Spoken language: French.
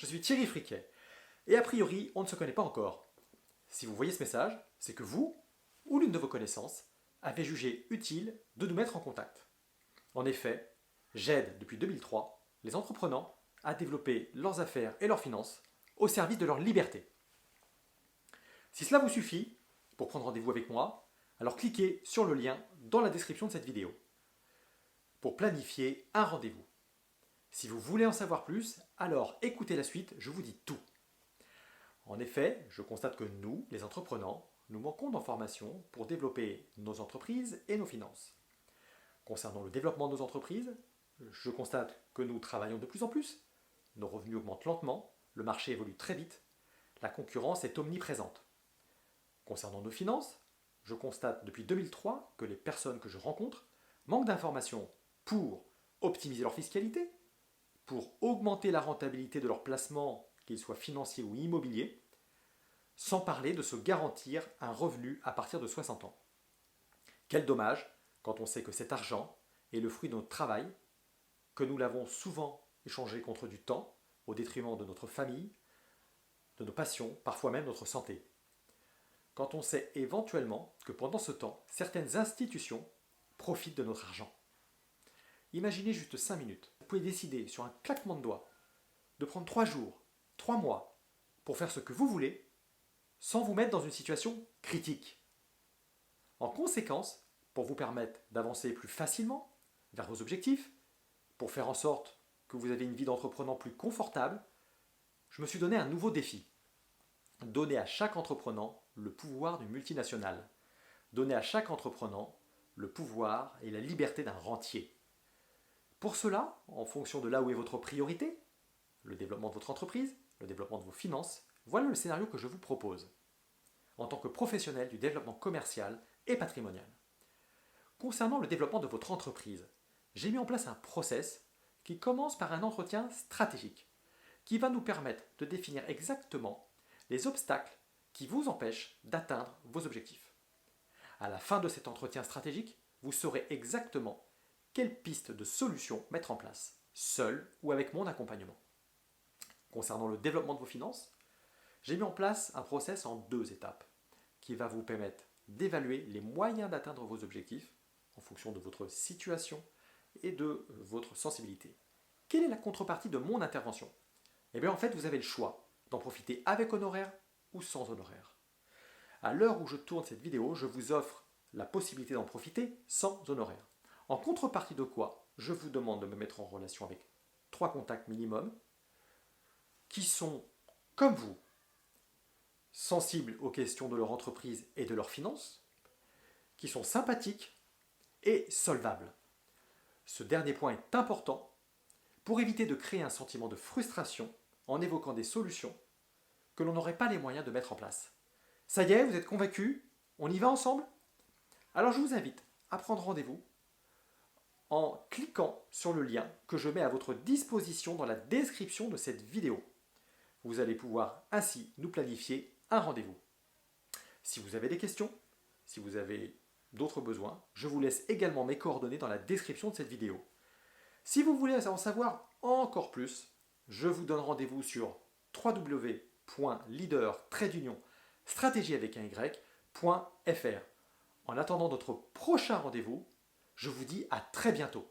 je suis Thierry Friquet. Et a priori, on ne se connaît pas encore. Si vous voyez ce message, c'est que vous, ou l'une de vos connaissances, avez jugé utile de nous mettre en contact. En effet, j'aide depuis 2003 les entrepreneurs à développer leurs affaires et leurs finances au service de leur liberté. Si cela vous suffit, pour prendre rendez-vous avec moi, alors cliquez sur le lien dans la description de cette vidéo pour planifier un rendez-vous. Si vous voulez en savoir plus, alors écoutez la suite, je vous dis tout. En effet, je constate que nous, les entrepreneurs, nous manquons d'informations pour développer nos entreprises et nos finances. Concernant le développement de nos entreprises, je constate que nous travaillons de plus en plus, nos revenus augmentent lentement, le marché évolue très vite, la concurrence est omniprésente. Concernant nos finances, je constate depuis 2003 que les personnes que je rencontre manquent d'informations pour optimiser leur fiscalité, pour augmenter la rentabilité de leurs placements, qu'ils soient financiers ou immobiliers, sans parler de se garantir un revenu à partir de 60 ans. Quel dommage quand on sait que cet argent est le fruit de notre travail, que nous l'avons souvent échangé contre du temps, au détriment de notre famille, de nos passions, parfois même notre santé. Quand on sait éventuellement que pendant ce temps, certaines institutions profitent de notre argent. Imaginez juste 5 minutes. Vous pouvez décider sur un claquement de doigts de prendre 3 jours, 3 mois pour faire ce que vous voulez sans vous mettre dans une situation critique. En conséquence, pour vous permettre d'avancer plus facilement vers vos objectifs, pour faire en sorte que vous avez une vie d'entrepreneur plus confortable, je me suis donné un nouveau défi. Donner à chaque entrepreneur le pouvoir d'une multinationale. Donner à chaque entrepreneur le pouvoir et la liberté d'un rentier. Pour cela, en fonction de là où est votre priorité, le développement de votre entreprise, le développement de vos finances, voilà le scénario que je vous propose en tant que professionnel du développement commercial et patrimonial. Concernant le développement de votre entreprise, j'ai mis en place un process qui commence par un entretien stratégique qui va nous permettre de définir exactement les obstacles qui vous empêchent d'atteindre vos objectifs. À la fin de cet entretien stratégique, vous saurez exactement quelle piste de solution mettre en place, seul ou avec mon accompagnement. Concernant le développement de vos finances, j'ai mis en place un process en 2 étapes qui va vous permettre d'évaluer les moyens d'atteindre vos objectifs en fonction de votre situation et de votre sensibilité. Quelle est la contrepartie de mon intervention? Eh bien en fait, vous avez le choix d'en profiter avec honoraire ou sans honoraire. À l'heure où je tourne cette vidéo, je vous offre la possibilité d'en profiter sans honoraire. En contrepartie de quoi, je vous demande de me mettre en relation avec 3 contacts minimum qui sont, comme vous, sensibles aux questions de leur entreprise et de leurs finances, qui sont sympathiques et solvables. Ce dernier point est important pour éviter de créer un sentiment de frustration en évoquant des solutions que l'on n'aurait pas les moyens de mettre en place. Ça y est, vous êtes convaincus? On y va ensemble? Alors je vous invite à prendre rendez-vous en cliquant sur le lien que je mets à votre disposition dans la description de cette vidéo. Vous allez pouvoir ainsi nous planifier un rendez-vous. Si vous avez des questions, si vous avez d'autres besoins, je vous laisse également mes coordonnées dans la description de cette vidéo. Si vous voulez en savoir encore plus, je vous donne rendez-vous sur www.leader-stratégie avec un y.fr. En attendant notre prochain rendez-vous, je vous dis à très bientôt.